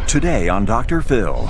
Today on Dr. Phil.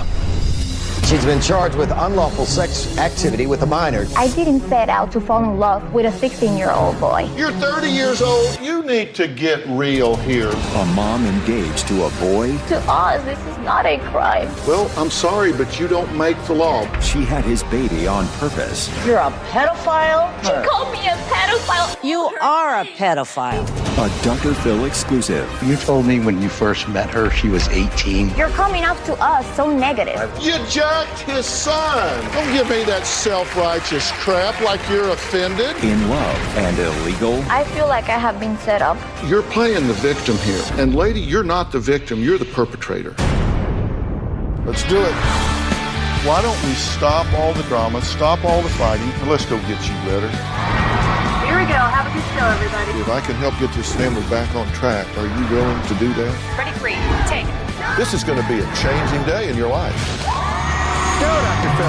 She's been charged with unlawful sex activity with a minor. I didn't set out to fall in love with a 16-year-old boy. You're 30 years old. You need to get real here. A mom engaged to a boy. To us, this is not a crime. Well, I'm sorry, but you don't make the law. She had his baby on purpose. You're a pedophile? She called me a pedophile. You are a pedophile. A Dr. Phil exclusive. You told me when you first met her she was 18. You're coming off to us so negative. You jacked his son. Don't give me that self-righteous crap like you're offended. In love and illegal. I feel like I have been set up. You're playing the victim here. And lady, you're not the victim. You're the perpetrator. Let's do it. Why don't we stop all the drama, stop all the fighting, and let's go get you better. Here we go. Have a good show, everybody. If I can help get this family back on track, are you willing to do that? Ready, free. Take. This is going to be a changing day in your life. Go, Dr. Phil.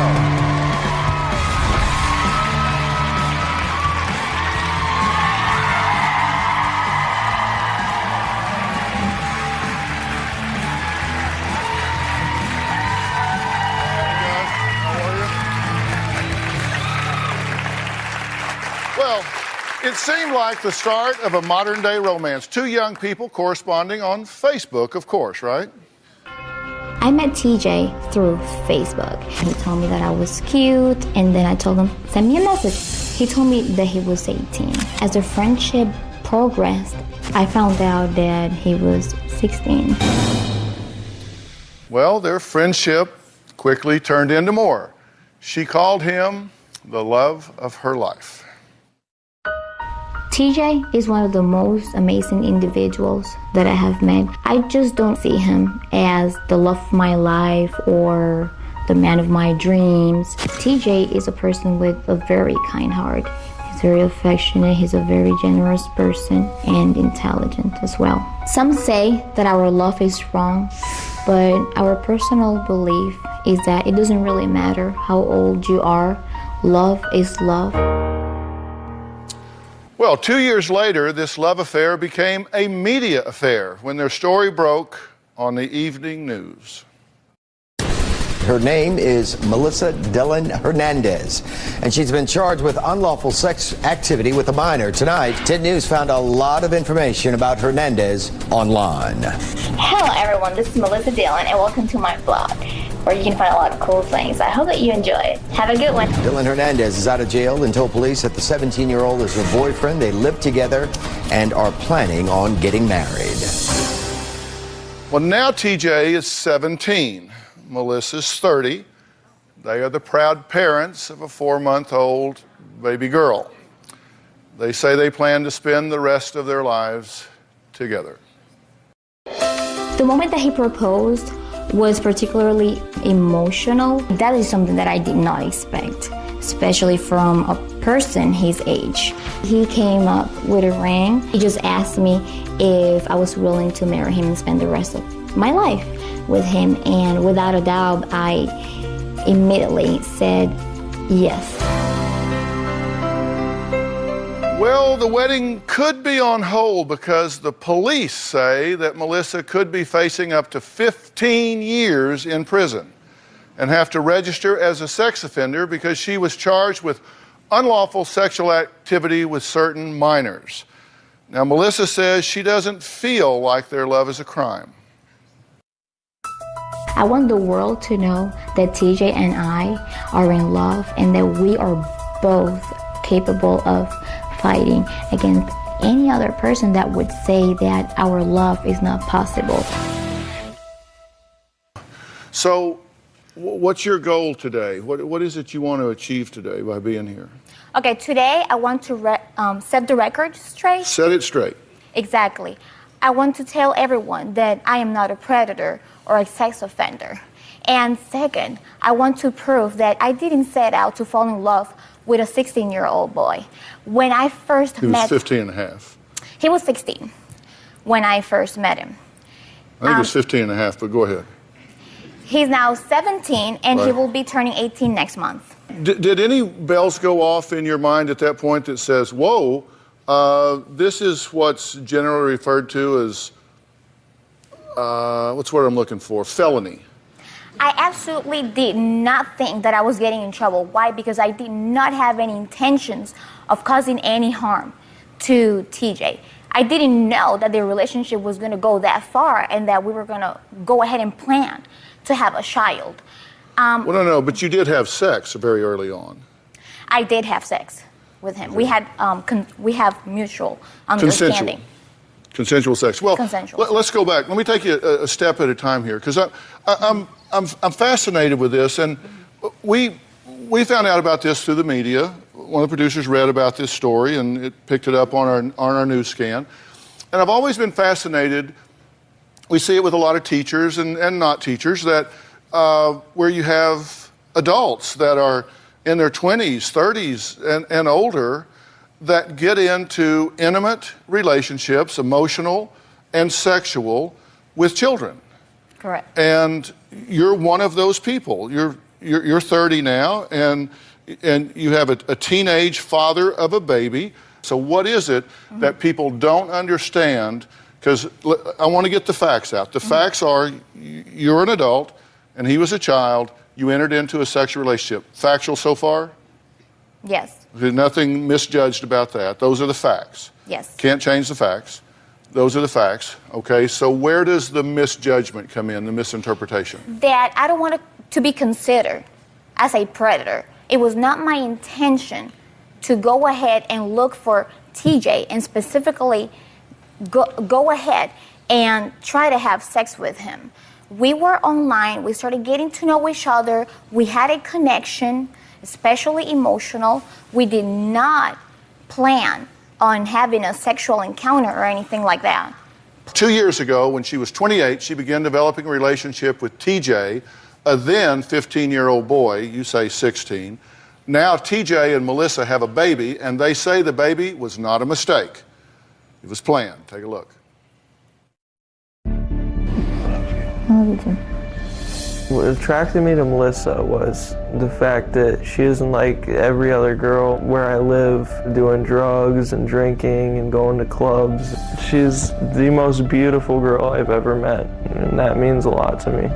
Well, it seemed like the start of a modern-day romance. Two young people corresponding on Facebook, of course, right? I met TJ through Facebook. He told me that I was cute, and then I told him, send me a message. He told me that he was 18. As the friendship progressed, I found out that he was 16. Well, their friendship quickly turned into more. She called him the love of her life. TJ is one of the most amazing individuals that I have met. I just don't see him as the love of my life or the man of my dreams. TJ is a person with a very kind heart. He's very affectionate, he's a very generous person, and intelligent as well. Some say that our love is wrong, but our personal belief is that it doesn't really matter how old you are. Love is love. Well, 2 years later, this love affair became a media affair when their story broke on the evening news. Her name is Melissa Dillon Hernandez, and she's been charged with unlawful sex activity with a minor. Tonight, 10 News found a lot of information about Hernandez online. Hello everyone, this is Melissa Dillon and welcome to my blog, where you can find a lot of cool things. I hope that you enjoy it. Have a good one. Dillon Hernandez is out of jail and told police that the 17-year-old is her boyfriend. They live together and are planning on getting married. Well, now TJ is 17. Melissa's 30. They are the proud parents of a 4-month-old baby girl. They say they plan to spend the rest of their lives together. The moment that he proposed was particularly emotional. That is something that I did not expect, especially from a person his age. He came up with a ring. He just asked me if I was willing to marry him and spend the rest of my life with him, and without a doubt, I immediately said yes. Well, the wedding could be on hold because the police say that Melissa could be facing up to 15 years in prison and have to register as a sex offender because she was charged with unlawful sexual activity with certain minors. Now, Melissa says she doesn't feel like their love is a crime. I want the world to know that TJ and I are in love and that we are both capable of fighting against any other person that would say that our love is not possible. So, what's your goal today? What is it you want to achieve today by being here? Okay, today I want to set the record straight. Set it straight. Exactly. I want to tell everyone that I am not a predator or a sex offender. And second, I want to prove that I didn't set out to fall in love with a 16-year-old boy. When I first met... He was 15 and a half. He was 16 when I first met him. I think he was 15 and a half, but go ahead. He's now 17, and Right. he will be turning 18 next month. Did any bells go off in your mind at that point that says, whoa, this is what's generally referred to as what's the word I'm looking for? Felony. I absolutely did not think that I was getting in trouble. Why? Because I did not have any intentions of causing any harm to TJ. I didn't know that their relationship was going to go that far and that we were going to go ahead and plan to have a child. Well, no, but you did have sex very early on. I did have sex with him. We had we have mutual understanding. Consensual sex. Well, Consensual. Let's go back. Let me take you a step at a time here, because I'm fascinated with this, and we found out about this through the media. One of the producers read about this story, and it picked it up on our news scan. And I've always been fascinated. We see it with a lot of teachers and not teachers, that where you have adults that are in their 20s, 30s, and older, that get into intimate relationships, emotional and sexual, with children. Correct. And you're one of those people. You're 30 now, and you have a teenage father of a baby. So what is it that people don't understand? Because I want to get the facts out. The facts are, you're an adult, and he was a child. You entered into a sexual relationship. Factual so far? Yes. There's nothing misjudged about that. Those are the facts. Yes. Can't change the facts. Those are the facts. Okay, so where does the misjudgment come in, the misinterpretation? That I don't want to be considered as a predator. It was not my intention to go ahead and look for TJ and specifically go ahead and try to have sex with him. We were online. We started getting to know each other. We had a connection, especially emotional. We did not plan on having a sexual encounter or anything like that. 2 years ago, when she was 28, she began developing a relationship with TJ, a then 15-year-old boy, you say 16. Now TJ and Melissa have a baby, and they say the baby was not a mistake. It was planned. Take a look. I love you too. What attracted me to Melissa was the fact that she isn't like every other girl where I live, doing drugs and drinking and going to clubs. She's the most beautiful girl I've ever met, and that means a lot to me.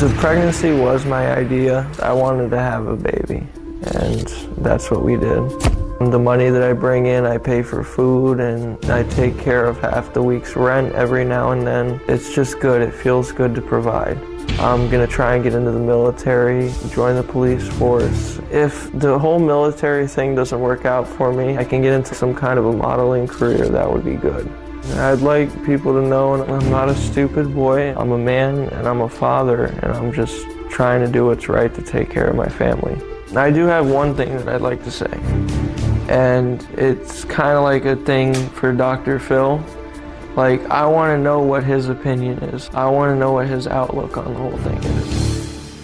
The pregnancy was my idea. I wanted to have a baby, and that's what we did. The money that I bring in, I pay for food, and I take care of half the week's rent every now and then. It's just good. It feels good to provide. I'm going to try and get into the military, join the police force. If the whole military thing doesn't work out for me, I can get into some kind of a modeling career. That would be good. I'd like people to know I'm not a stupid boy. I'm a man and I'm a father, and I'm just trying to do what's right to take care of my family. I do have one thing that I'd like to say, and it's kind of like a thing for Dr. Phil. Like, I want to know what his opinion is. I want to know what his outlook on the whole thing is.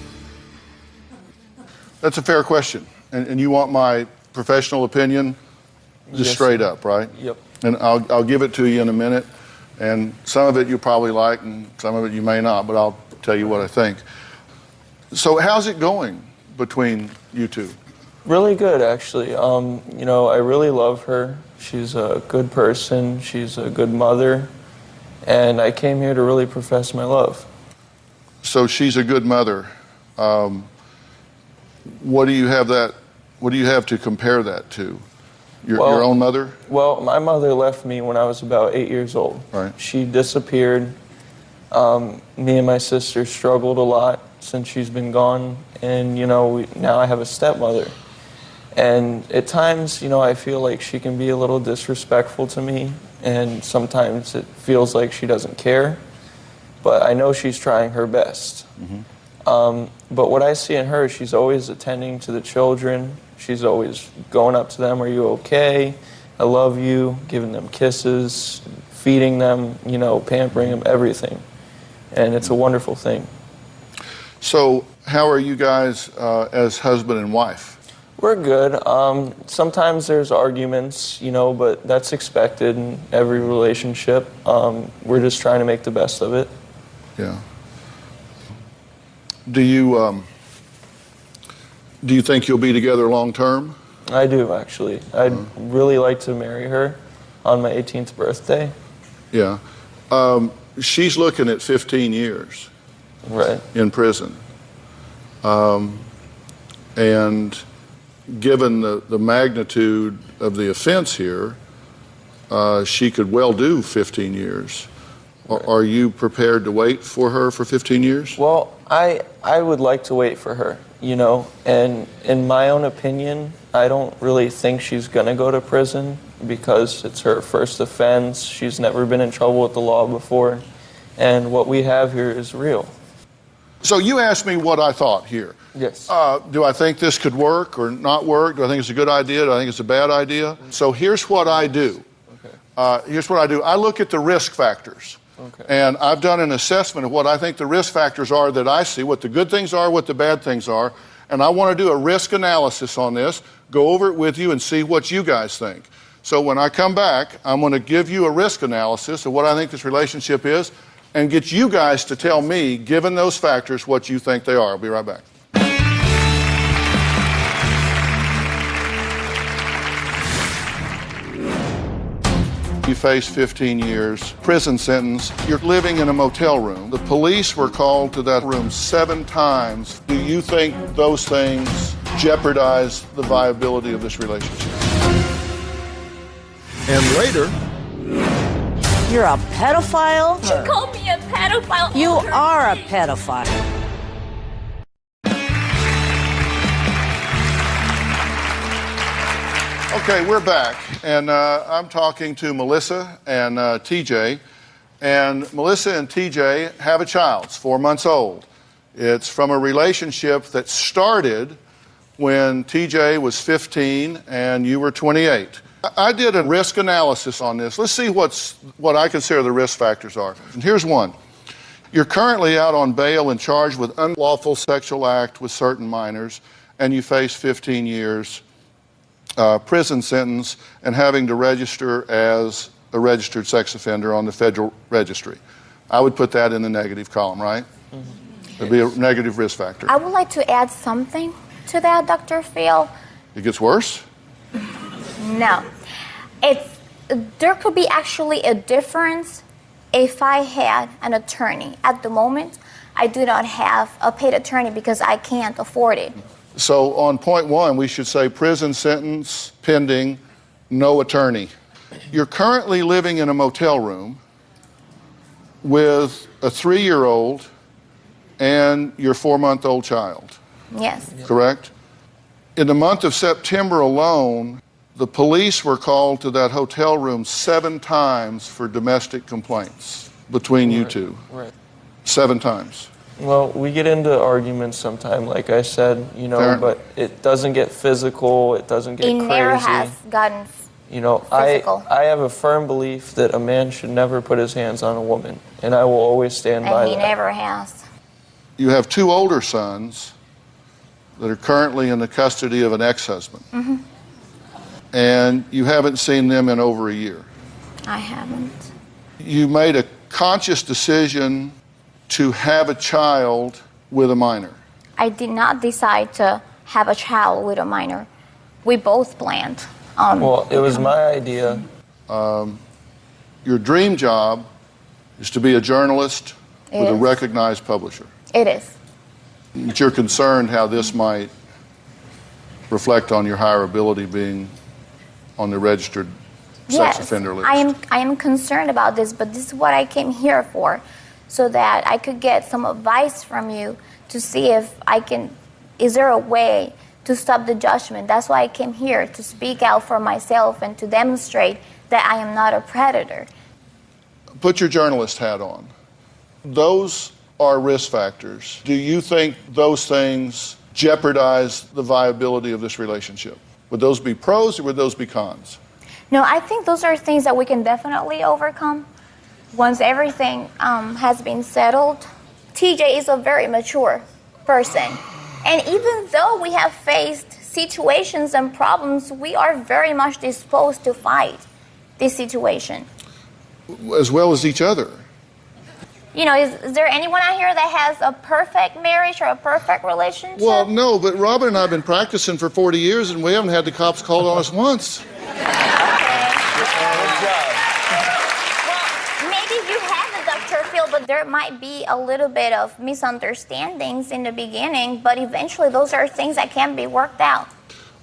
That's a fair question. And you want my professional opinion just straight up, right? Yep. And I'll give it to you in a minute. And some of it you probably like, and some of it you may not, but I'll tell you what I think. So how's it going between you two? Really good, actually. You know, I really love her. She's a good person. She's a good mother. And I came here to really profess my love. So she's a good mother. What do you have to compare that to? Your own mother? Well, my mother left me when I was about 8 years old. Right. She disappeared. Me and my sister struggled a lot since she's been gone. And, you know, now I have a stepmother. And at times, you know, I feel like she can be a little disrespectful to me, and sometimes it feels like she doesn't care. But I know she's trying her best. Mm-hmm. But what I see in her, she's always attending to the children. She's always going up to them, "Are you okay? I love you," giving them kisses, feeding them, you know, pampering them, everything. And it's a wonderful thing. So how are you guys as husband and wife? We're good. Sometimes there's arguments, you know, but that's expected in every relationship. We're just trying to make the best of it. Yeah. Do you think you'll be together long term? I do, actually. I'd really like to marry her on my 18th birthday. Yeah. she's looking at 15 years Right. in prison. And given the magnitude of the offense here, she could well do 15 years. Are you prepared to wait for her for 15 years? Well, I would like to wait for her, you know, and in my own opinion, I don't really think she's going to go to prison because it's her first offense. She's never been in trouble with the law before, and what we have here is real. So you asked me what I thought here. Yes. Do I think this could work or not work? Do I think it's a good idea? Do I think it's a bad idea? So here's what I do. Okay. Here's what I do. I look at the risk factors. Okay. And I've done an assessment of what I think the risk factors are that I see, what the good things are, what the bad things are. And I want to do a risk analysis on this, go over it with you and see what you guys think. So when I come back, I'm going to give you a risk analysis of what I think this relationship is and get you guys to tell me, given those factors, what you think they are. I'll be right back. You face 15 years, prison sentence. You're living in a motel room. The police were called to that room 7 times. Do you think those things jeopardize the viability of this relationship? And later, You're a pedophile? You called me a pedophile. You are a pedophile. okay, we're back. And I'm talking to Melissa and TJ. And Melissa and TJ have a child. It's 4 months old. It's from a relationship that started when TJ was 15 and you were 28. I did a risk analysis on this. Let's see what I consider the risk factors are. And here's one. You're currently out on bail and charged with unlawful sexual act with certain minors, and you face 15 years prison sentence and having to register as a registered sex offender on the federal registry. I would put that in the negative column, right? Mm-hmm. It'd be a negative risk factor. I would like to add something to that, Dr. Phil. It gets worse? No. There could be actually a difference if I had an attorney. At the moment, I do not have a paid attorney because I can't afford it. So on point 1, we should say prison sentence pending, no attorney. You're currently living in a motel room with a 3-year-old and your 4-month-old child. Yes. Correct? In the month of September alone, the police were called to that hotel room 7 times for domestic complaints between you two. Right. 7 times. Well, we get into arguments sometime, like I said, you know, Fair. but it doesn't get physical, it doesn't get It crazy. never has gotten You know, physical. I have a firm belief that a man should never put his hands on a woman, and I will always stand by and he that. never has. You have 2 older sons that are currently in the custody of an ex-husband. Mm-hmm. And you haven't seen them in over a year. I haven't. You made a conscious decision to have a child with a minor. I did not decide to have a child with a minor. We both planned. Well, it was my idea. Your dream job is to be a journalist with a recognized publisher. It is. But you're concerned how this might reflect on your higher ability being on the registered sex offender list. I am concerned about this, but this is what I came here for, so that I could get some advice from you to see if is there a way to stop the judgment. That's why I came here, to speak out for myself and to demonstrate that I am not a predator. Put your journalist hat on. Those are risk factors. Do you think those things jeopardize the viability of this relationship? Would those be pros or would those be cons? No, I think those are things that we can definitely overcome once everything has been settled. TJ is a very mature person. And even though we have faced situations and problems, we are very much disposed to fight this situation. As well as each other. You know, is there anyone out here that has a perfect marriage or a perfect relationship? Well, no, but Robin and I have been practicing for 40 years and we haven't had the cops called on us once. Well, maybe you haven't, Dr. but there might be a little bit of misunderstandings in the beginning, but eventually those are things that can be worked out.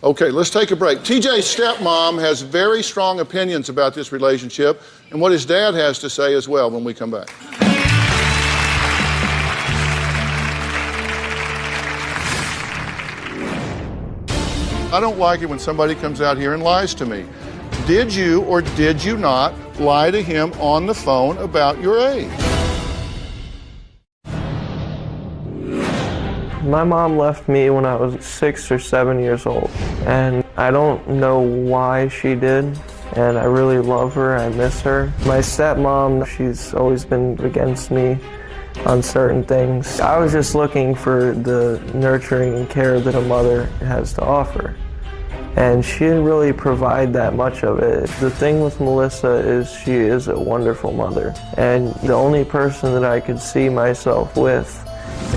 Okay, let's take a break. TJ's stepmom has very strong opinions about this relationship and what his dad has to say as well when we come back. I don't like it when somebody comes out here and lies to me. Did you or did you not lie to him on the phone about your age? My mom left me when I was 6 or 7 years old, and I don't know why she did, and I really love her, I miss her. My stepmom, she's always been against me on certain things. I was just looking for the nurturing and care that a mother has to offer, and she didn't really provide that much of it. The thing with Melissa is she is a wonderful mother, and the only person that I could see myself with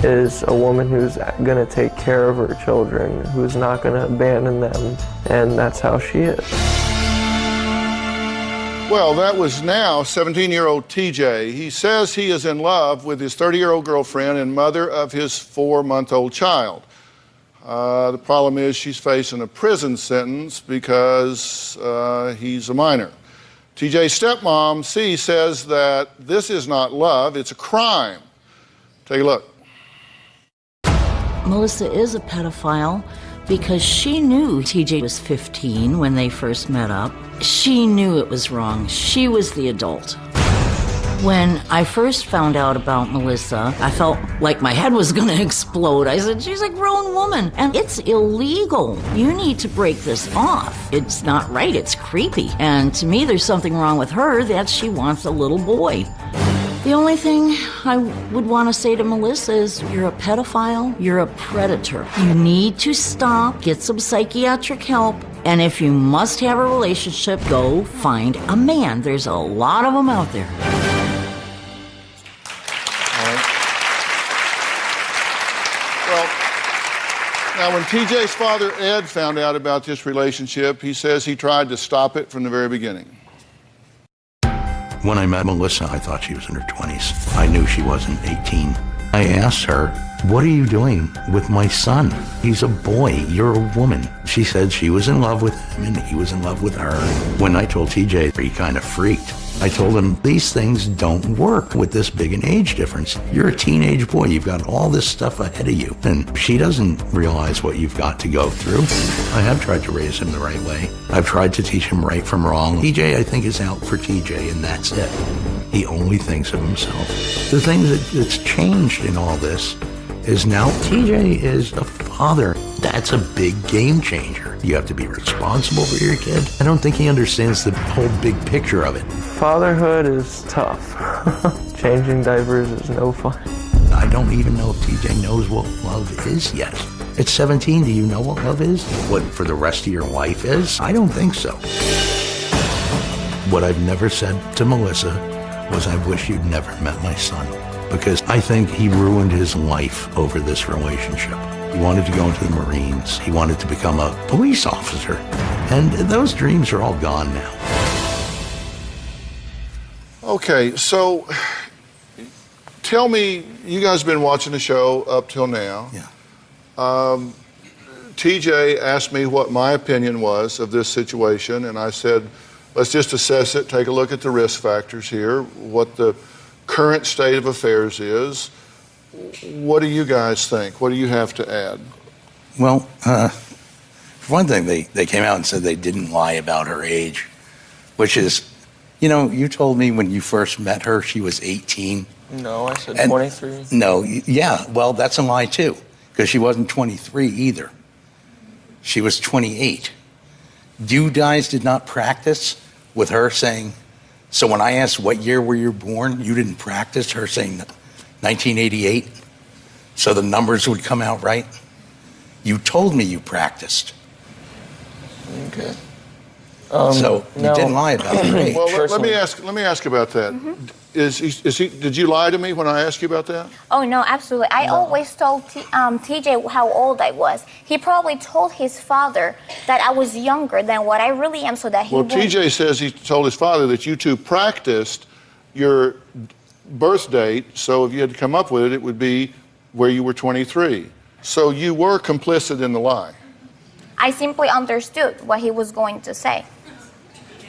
is a woman who's going to take care of her children, who's not going to abandon them, and that's how she is. Well, that was now 17-year-old TJ. He says he is in love with his 30-year-old girlfriend and mother of his 4-month-old child. The problem is she's facing a prison sentence because he's a minor. TJ's stepmom, C, says that this is not love, it's a crime. Take a look. Melissa is a pedophile because she knew TJ was 15 when they first met up. She knew it was wrong. She was the adult. When I first found out about Melissa, I felt like my head was going to explode. I said, she's a grown woman, and it's illegal. You need to break this off. It's not right. It's creepy. And to me, there's something wrong with her that she wants a little boy. The only thing I would want to say to Melissa is, you're a pedophile, you're a predator. You need to stop, get some psychiatric help, and if you must have a relationship, go find a man. There's a lot of them out there. Well, now when TJ's father, Ed, found out about this relationship, he says he tried to stop it from the very beginning. When I met Melissa, I thought she was in her 20s. I knew she wasn't 18. I asked her, what are you doing with my son? He's a boy, you're a woman. She said she was in love with him and he was in love with her. When I told TJ, he kind of freaked. I told him, these things don't work with this big an age difference. You're a teenage boy, you've got all this stuff ahead of you. And she doesn't realize what you've got to go through. I have tried to raise him the right way. I've tried to teach him right from wrong. TJ, I think, is out for TJ, and that's it. He only thinks of himself. The thing that's changed in all this is now TJ is a father. That's a big game changer. You have to be responsible for your kid. I don't think he understands the whole big picture of it. Fatherhood is tough. Changing diapers is no fun. I don't even know if TJ knows what love is yet. At 17, do you know what love is? What for the rest of your life is? I don't think so. What I've never said to Melissa was, I wish you'd never met my son, because I think he ruined his life over this relationship. He wanted to go into the Marines. He wanted to become a police officer. And those dreams are all gone now. Okay, so tell me, you guys have been watching the show up till now. Yeah. TJ asked me what my opinion was of this situation, and I said, let's just assess it, take a look at the risk factors here, what the current state of affairs is. What do you guys think? What do you have to add? Well, for one thing, they came out and said they didn't lie about her age, which is, you know, you told me when you first met her she was 18. No, I said 23. No, yeah, well, that's a lie too, because she wasn't 23 either. She was 28. You guys did not practice with her saying, so when I asked what year were you born, you didn't practice her saying 1988, so the numbers would come out right? You told me you practiced. Okay. So you didn't lie about her age. Well, let me ask about that. Mm-hmm. Did you lie to me when I asked you about that? Oh, no, absolutely. I always told TJ how old I was. He probably told his father that I was younger than what I really am so that he Well, TJ says he told his father that you two practiced your birth date, so if you had to come up with it, it would be where you were 23. So you were complicit in the lie. I simply understood what he was going to say.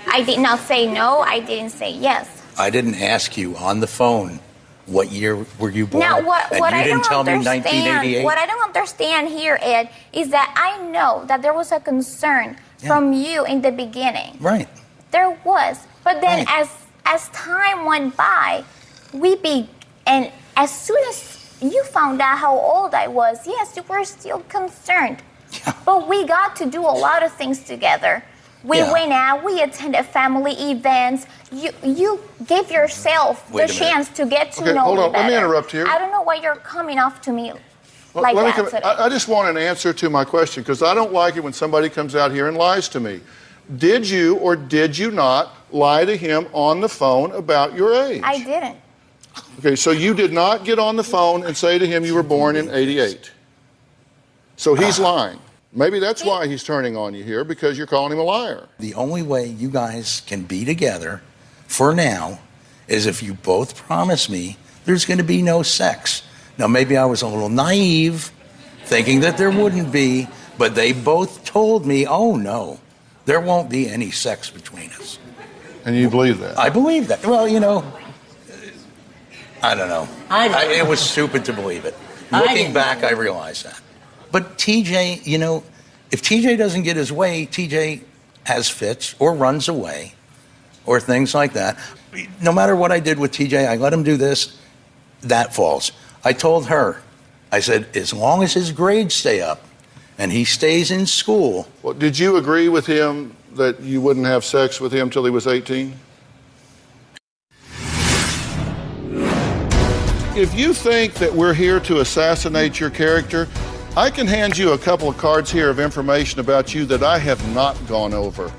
I did not say no, I didn't say yes. I didn't ask you on the phone what year were you born. Now, what and you I didn't don't tell understand, me 1988. What I don't understand here, Ed, is that I know that there was a concern from you in the beginning. Right. There was. But then as time went by, and as soon as you found out how old I was, yes, you were still concerned. Yeah. But we got to do a lot of things together. We went out, we attended family events. You gave yourself the chance to get to know me hold on. better. Let me interrupt here. I don't know why you're coming off to me like that today. I just want an answer to my question, because I don't like it when somebody comes out here and lies to me. Did you or did you not lie to him on the phone about your age? I didn't. Okay, so you did not get on the phone and say to him you were born in 88. So he's lying. Maybe that's why he's turning on you here, because you're calling him a liar. The only way you guys can be together for now is if you both promise me there's going to be no sex. Now, maybe I was a little naive, thinking that there wouldn't be, but they both told me, oh, no, there won't be any sex between us. And you believe that? I believe that. Well, you know, I don't know. It was stupid to believe it. Looking back, I realize that. But TJ, you know, if TJ doesn't get his way, TJ has fits or runs away or things like that. No matter what I did with TJ, I let him do this, that falls. I told her, I said, as long as his grades stay up and he stays in school. Well, did you agree with him that you wouldn't have sex with him till he was 18? If you think that we're here to assassinate your character, I can hand you a couple of cards here of information about you that I have not gone over,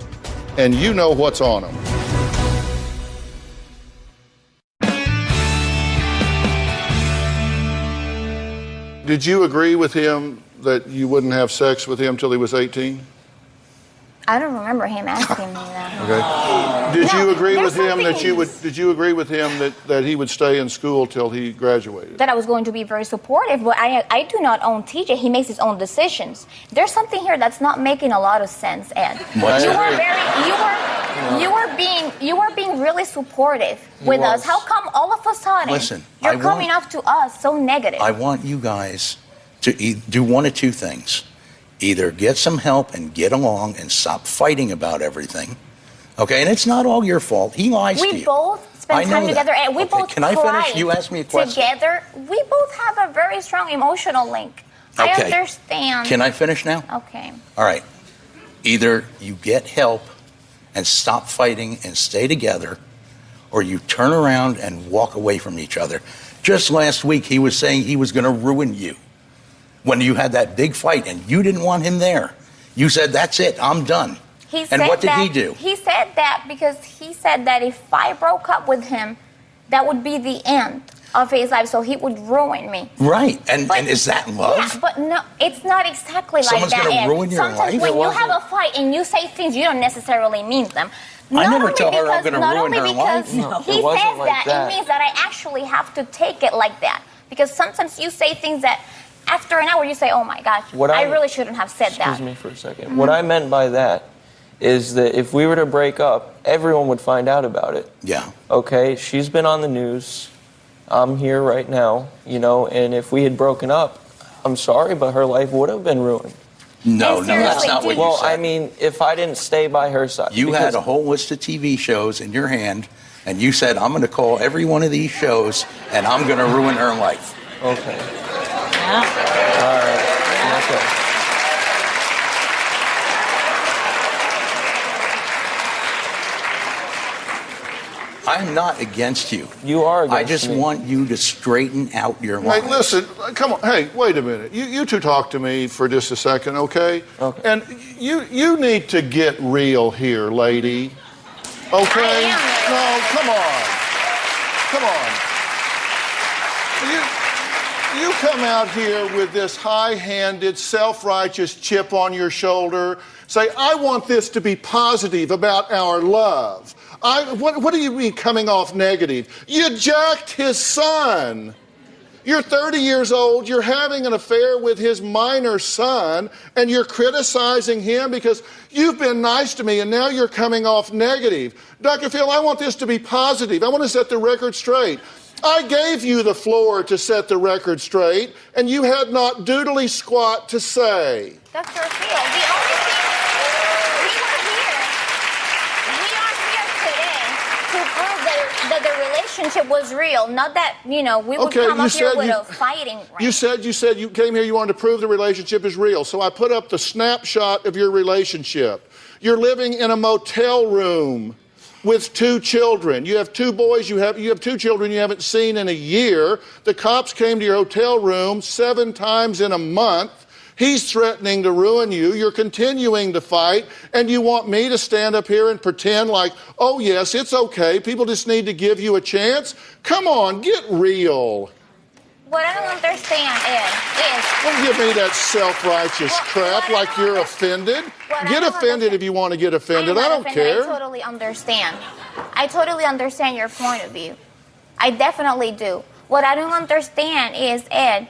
and you know what's on them. Did you agree with him that you wouldn't have sex with him till he was 18? I don't remember him asking me that. Okay. Did you agree with him that you would? Did you agree with him that he would stay in school till he graduated? That I was going to be very supportive, but I do not own TJ. He makes his own decisions. There's something here that's not making a lot of sense, Ed. You were being really supportive with us. How come all of a sudden you're coming off to us so negative? I want you guys to do one of two things. Either get some help and get along and stop fighting about everything. Okay, and it's not all your fault. He lies to you. We both spend time together, and we both Can I finish? You asked me a question. Together, we both have a very strong emotional link. Okay. I understand. Can I finish now? Okay. All right. Either you get help and stop fighting and stay together, or you turn around and walk away from each other. Just last week, he was saying he was going to ruin you. When you had that big fight and you didn't want him there, you said, that's it, I'm done. And what did he do? He said that because he said that if I broke up with him, that would be the end of his life, so he would ruin me. Right, and is that love? Yeah, but no, it's not exactly Someone's like that. Someone's going to ruin your Sometimes life? when you have a fight and you say things, you don't necessarily mean them. I never tell her I'm going to ruin her life. He says that, it means that I actually have to take it like that. Because sometimes you say things that after an hour you say, oh my gosh, I really shouldn't have said that. Excuse me for a second. What I meant by that is that if we were to break up, everyone would find out about it. Yeah. Okay, she's been on the news. I'm here right now, you know, and if we had broken up, I'm sorry, but her life would have been ruined. No, that's not what you said. Well, I mean, if I didn't stay by her side. You had a whole list of TV shows in your hand, and you said, I'm going to call every one of these shows, and I'm going to ruin her life. Okay. All right. Okay. I'm not against you. You are against me. I just want you to straighten out your life. Hey, listen, come on. Hey, wait a minute. You two talk to me for just a second, okay? Okay. And you need to get real here, lady. Okay? No, come on. Come on. You come out here with this high-handed, self-righteous chip on your shoulder. Say, I want this to be positive about our love. What do you mean coming off negative? You jacked his son. You're 30 years old, you're having an affair with his minor son, and you're criticizing him because you've been nice to me and now you're coming off negative. Dr. Phil, I want this to be positive. I want to set the record straight. I gave you the floor to set the record straight, and you had not doodly squat to say. Dr. Phil, the only thing we are here today to prove that the relationship was real, not that, we would come up here with a fighting range. You said you came here, you wanted to prove the relationship is real. So I put up the snapshot of your relationship. You're living in a motel room with 2 children. You have 2 boys, you have 2 children you haven't seen in a year. The cops came to your hotel room 7 times in a month. He's threatening to ruin you. You're continuing to fight, and you want me to stand up here and pretend like, oh yes, it's okay, people just need to give you a chance? Come on, get real. What I don't understand is... Don't give me that self-righteous crap like you're offended. Get offended if you want to get offended. I don't care. I totally understand. I totally understand your point of view. I definitely do. What I don't understand is, Ed,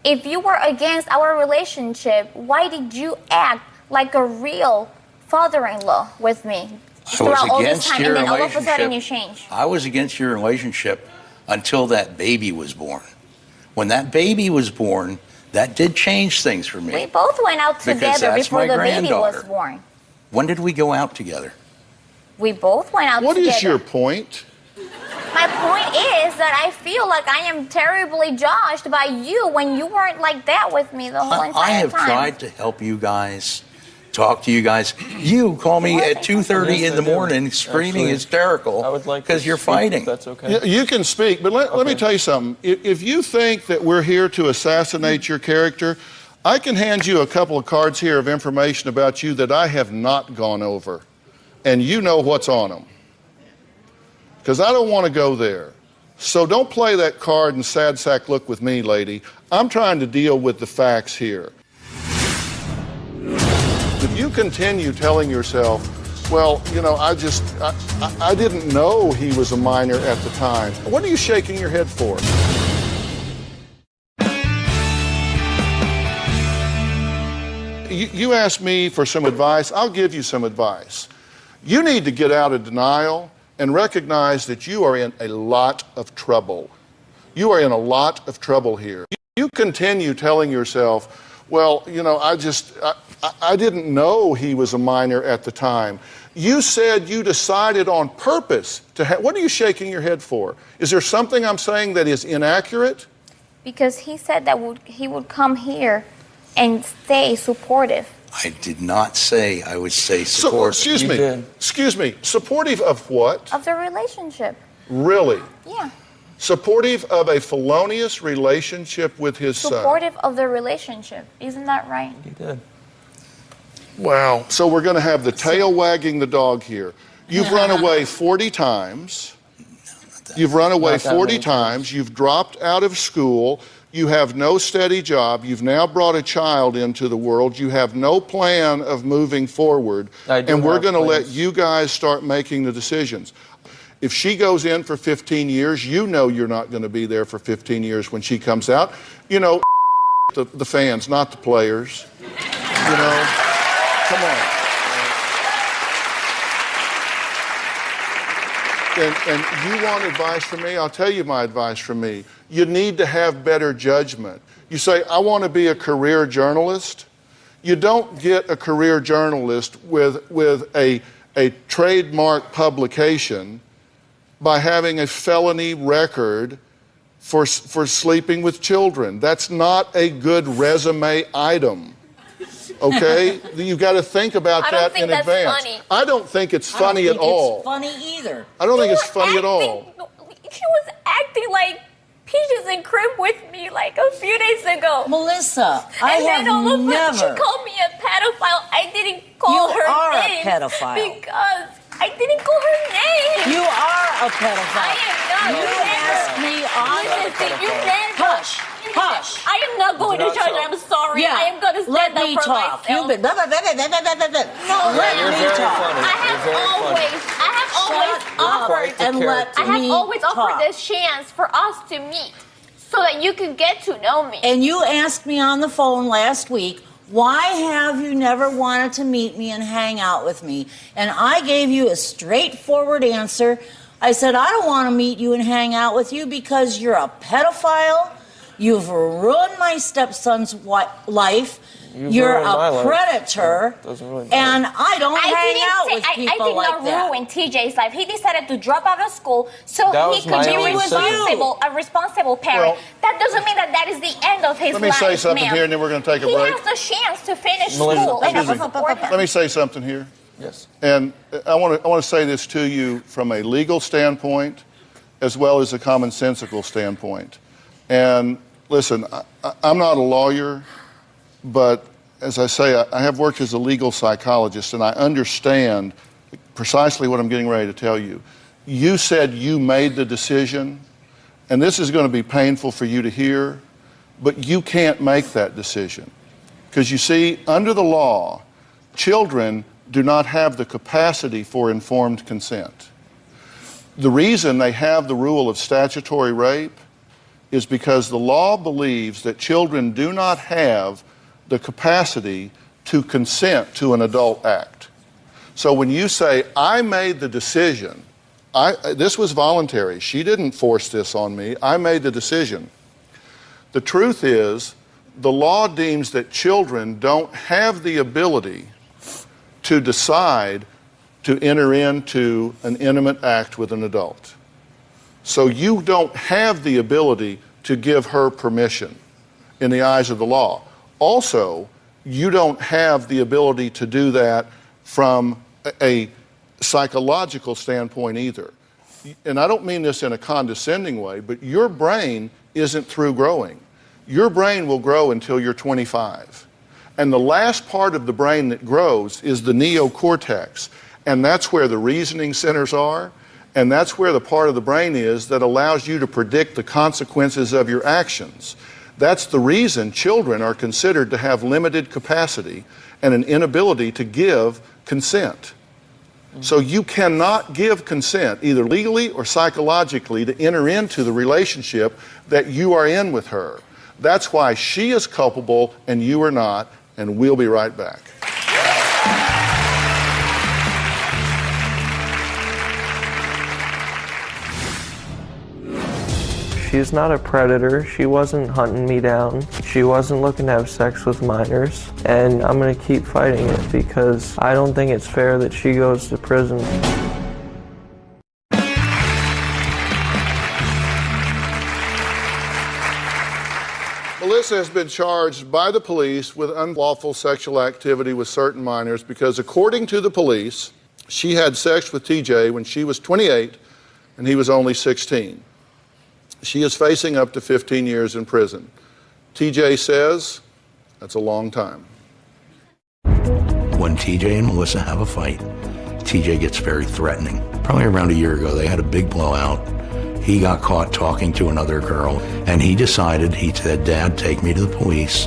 if you were against our relationship, why did you act like a real father-in-law with me throughout all this time, and then all of a sudden you changed? I was against your relationship until that baby was born. When that baby was born, that did change things for me. We both went out together before the baby was born. When did we go out together? We both went out together. What is your point? My point is that I feel like I am terribly judged by you when you weren't like that with me the whole entire time. I have tried to help you guys, talk to you guys. You call me at 2:30 in the morning screaming hysterical because you're fighting. That's okay. You can speak, but let me tell you something. If you think that we're here to assassinate your character, I can hand you a couple of cards here of information about you that I have not gone over, and you know what's on them. Because I don't want to go there. So don't play that card and sad sack look with me, lady. I'm trying to deal with the facts here. If you continue telling yourself, well, I didn't know he was a minor at the time, what are you shaking your head for? You asked me for some advice. I'll give you some advice. You need to get out of denial and recognize that you are in a lot of trouble. You are in a lot of trouble here. You continue telling yourself, well, I didn't know he was a minor at the time. You said you decided on purpose to what are you shaking your head for? Is there something I'm saying that is inaccurate? Because he said that he would come here and stay supportive. I did not say I would say supportive. Excuse me. Supportive of what? Of the relationship. Really? Yeah. Supportive of a felonious relationship with his son. Supportive of the relationship. Isn't that right? He did. Wow. So we're going to have the tail wagging the dog here. You've run away 40 times. You've run away 40 times. You've dropped out of school. You have no steady job. You've now brought a child into the world. You have no plan of moving forward. And we're going to let you guys start making the decisions. If she goes in for 15 years, you know you're not going to be there for 15 years when she comes out. The fans, not the players. Come on. And you want advice from me? I'll tell you my advice from me. You need to have better judgment. You say, I want to be a career journalist. You don't get a career journalist with a trademark publication by having a felony record for sleeping with children. That's not a good resume item. Okay? You've got to think about that in advance. Funny. I don't think it's funny at all. I don't think it's funny either. I don't think it's funny at all. She was acting like peaches and cream with me like a few days ago. Melissa, I have never. She called me a pedophile. I didn't call her name. You are a pedophile. Because I didn't call her name. You are a pedophile. I am not. You asked me on. You never. Hush. Hush. I am not going to church. I'm sorry. Yeah. I am going to stand up for myself. Let me talk. I have always offered this chance for us to meet so that you could get to know me. And you asked me on the phone last week, why have you never wanted to meet me and hang out with me? And I gave you a straightforward answer. I said, I don't want to meet you and hang out with you because you're a pedophile. You've ruined my stepson's life. You're a predator. And I don't hang out with people like that. I did not ruin TJ's life. He decided to drop out of school so he could be a responsible parent. Well, that doesn't mean that is the end of his life. Let me say something here, and then we're going to take a break. He has the chance to finish school. Let me say something here. Yes. And I want to say this to you from a legal standpoint as well as a commonsensical standpoint. And listen, I'm not a lawyer, but as I say, I have worked as a legal psychologist, and I understand precisely what I'm getting ready to tell you. You said you made the decision, and this is going to be painful for you to hear, but you can't make that decision. Because you see, under the law, children do not have the capacity for informed consent. The reason they have the rule of statutory rape is because the law believes that children do not have the capacity to consent to an adult act. So when you say, I made the decision, this was voluntary, she didn't force this on me, I made the decision. The truth is, the law deems that children don't have the ability to decide to enter into an intimate act with an adult. So you don't have the ability to give her permission in the eyes of the law. Also, you don't have the ability to do that from a psychological standpoint either. And I don't mean this in a condescending way, but your brain isn't through growing. Your brain will grow until you're 25. And the last part of the brain that grows is the neocortex. And that's where the reasoning centers are. And that's where the part of the brain is that allows you to predict the consequences of your actions. That's the reason children are considered to have limited capacity and an inability to give consent. So you cannot give consent, either legally or psychologically, to enter into the relationship that you are in with her. That's why she is culpable and you are not, and we'll be right back. She's not a predator. She wasn't hunting me down. She wasn't looking to have sex with minors. And I'm going to keep fighting it because I don't think it's fair that she goes to prison. Melissa has been charged by the police with unlawful sexual activity with certain minors because, according to the police, she had sex with TJ when she was 28 and he was only 16. She is facing up to 15 years in prison. TJ says that's a long time. When TJ and Melissa have a fight, TJ gets very threatening. Probably around a year ago, they had a big blowout. He got caught talking to another girl, and he decided, he said, Dad, take me to the police.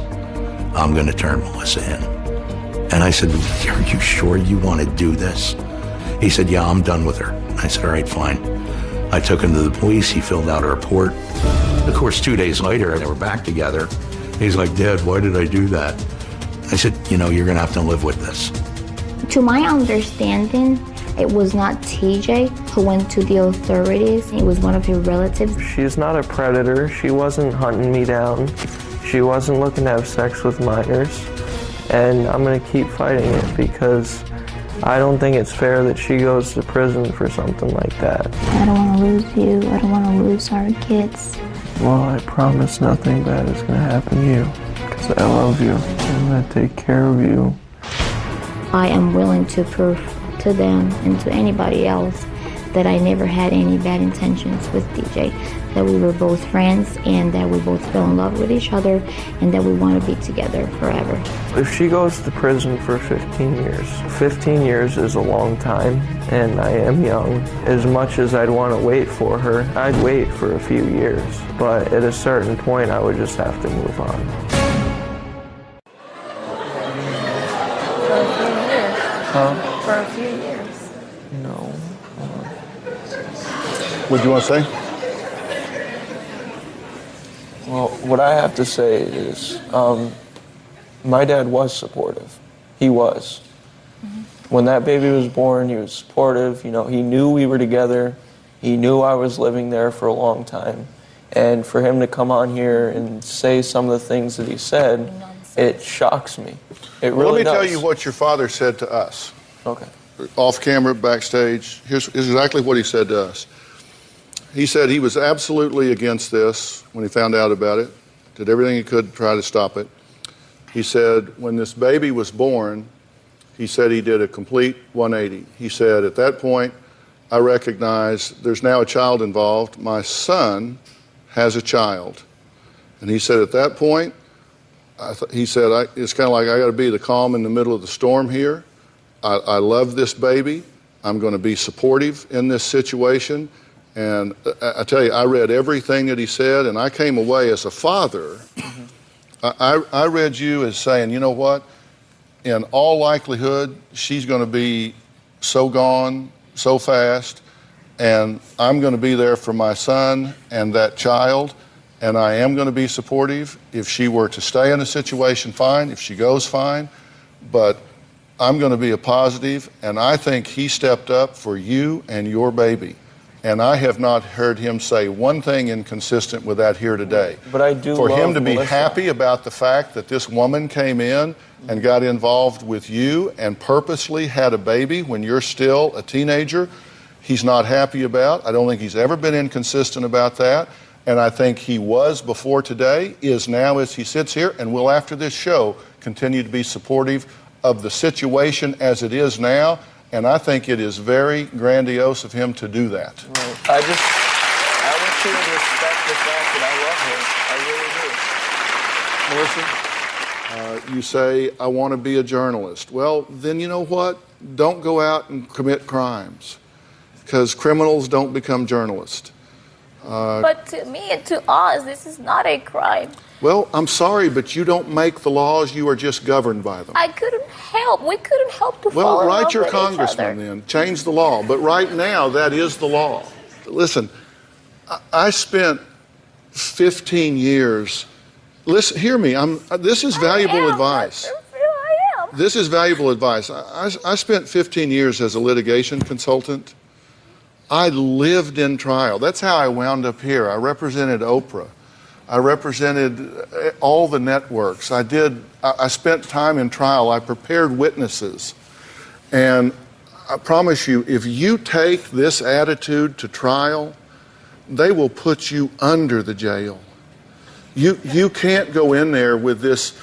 I'm going to turn Melissa in. And I said, are you sure you want to do this? He said, yeah, I'm done with her. I said, all right, fine. I took him to the police. He filled out a report. Of course, 2 days later, they were back together. He's like, Dad, why did I do that? I said, you know, you're going to have to live with this. To my understanding, it was not TJ who went to the authorities. It was one of your relatives. She's not a predator. She wasn't hunting me down. She wasn't looking to have sex with minors. And I'm going to keep fighting it because I don't think it's fair that she goes to prison for something like that. I don't want to lose you. I don't want to lose our kids. Well, I promise nothing bad is going to happen to you because I love you. I'm going to take care of you. I am willing to prove to them and to anybody else that I never had any bad intentions with DJ, that we were both friends and that we both fell in love with each other and that we want to be together forever. If she goes to prison for 15 years is a long time, and I am young. As much as I'd want to wait for her, I'd wait for a few years, but at a certain point I would just have to move on. For a few years. For a few years? No. What do you want to say? Well, what I have to say is my dad was supportive. He was. When that baby was born, he was supportive. You know, he knew we were together. He knew I was living there for a long time. And for him to come on here and say some of the things that he said, it shocks me. It really does. Let me tell you what your father said to us. Okay. Off camera, backstage. Here's exactly what he said to us. He said he was absolutely against this when he found out about it, did everything he could to try to stop it. He said when this baby was born, he said he did a complete 180. He said, at that point, I recognize there's now a child involved. My son has a child. And he said, at that point, he said, it's kind of like I got to be the calm in the middle of the storm here. I love this baby. I'm going to be supportive in this situation. And I tell you, I read everything that he said, and I came away as a father. I read you as saying, you know what? In all likelihood, she's going to be so gone so fast, and I'm going to be there for my son and that child, and I am going to be supportive. If she were to stay in a situation, fine. If she goes, fine. But I'm going to be a positive, and I think he stepped up for you and your baby. And I have not heard him say one thing inconsistent with that here today. But I do for love him to be Melissa. happy about the fact that this woman came in and got involved with you and purposely had a baby when you're still a teenager, he's not happy about. I don't think he's ever been inconsistent about that. And I think he was before today, is now as he sits here, and will after this show continue to be supportive of the situation as it is now. And I think it is very grandiose of him to do that. Right. I want you to respect the fact that I love her. I really do. Melissa, you say, I want to be a journalist. Well, then you know what? Don't go out and commit crimes, because criminals don't become journalists. But to me and to us, this is not a crime. Well, I'm sorry, but you don't make the laws. You are just governed by them. I couldn't help. We couldn't help to Well, fall in write love your with each congressman other. then. Change the law. But right now, that is the law. Listen, I spent 15 years. Listen, hear me. This is valuable advice. I am. This is valuable advice. I spent 15 years as a litigation consultant. I lived in trial. That's how I wound up here. I represented Oprah. I represented all the networks. I spent time in trial. I prepared witnesses. And I promise you, if you take this attitude to trial, they will put you under the jail. You can't go in there with this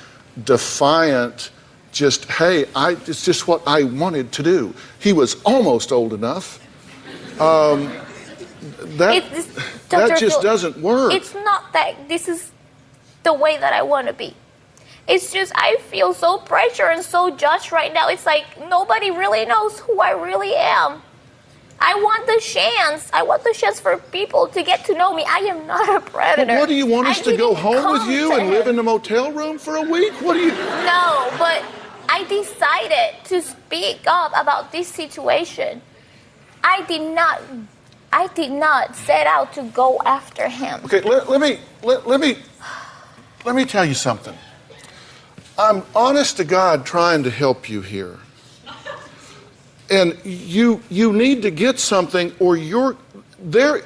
defiant, just, hey, it's just what I wanted to do. He was almost old enough. That just doesn't work. It's not that this is the way that I want to be. It's just I feel so pressured and so judged right now. It's like nobody really knows who I really am. I want the chance. I want the chance for people to get to know me. I am not a predator. But what do you want us to go home with you and live in a motel room for a week? What do you... No, but I decided to speak up about this situation. I did not set out to go after him. Okay, let me tell you something. I'm honest to God trying to help you here. And you need to get something, or you're there.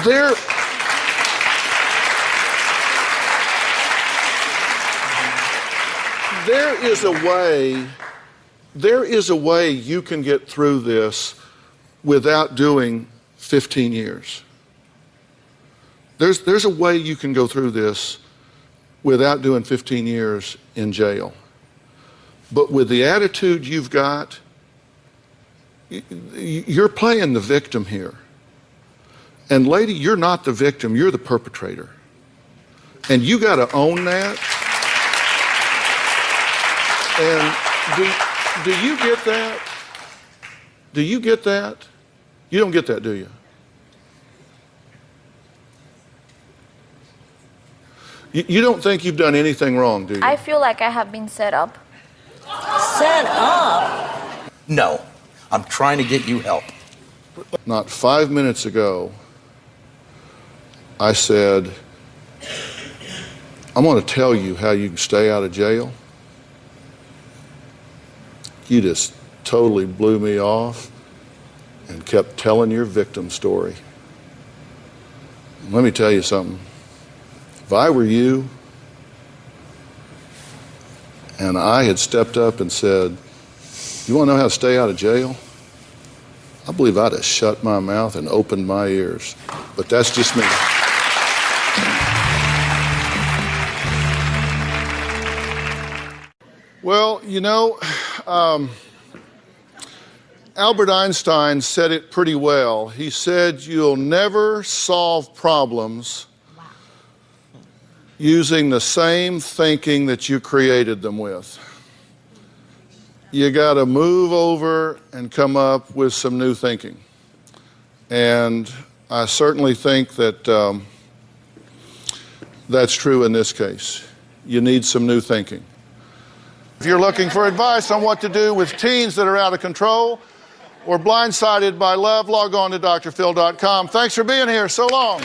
There is a way you can get through this without doing 15 years. There's a way you can go through this without doing 15 years in jail. But with the attitude you've got, you're playing the victim here. And lady, you're not the victim, you're the perpetrator. And you got to own that. And do you get that? Do you get that? You don't get that, do you? You don't think you've done anything wrong, do you? I feel like I have been set up. set up? No, I'm trying to get you help. Not 5 minutes ago, I said, I'm going to tell you how you can stay out of jail. You just totally blew me off and kept telling your victim story. Let me tell you something. If I were you and I had stepped up and said, you want to know how to stay out of jail? I believe I'd have shut my mouth and opened my ears. But that's just me. Well, you know, Albert Einstein said it pretty well. He said, you'll never solve problems using the same thinking that you created them with. You got to move over and come up with some new thinking. And I certainly think that that's true in this case. You need some new thinking. If you're looking for advice on what to do with teens that are out of control or blindsided by love, log on to drphil.com. Thanks for being here. So long.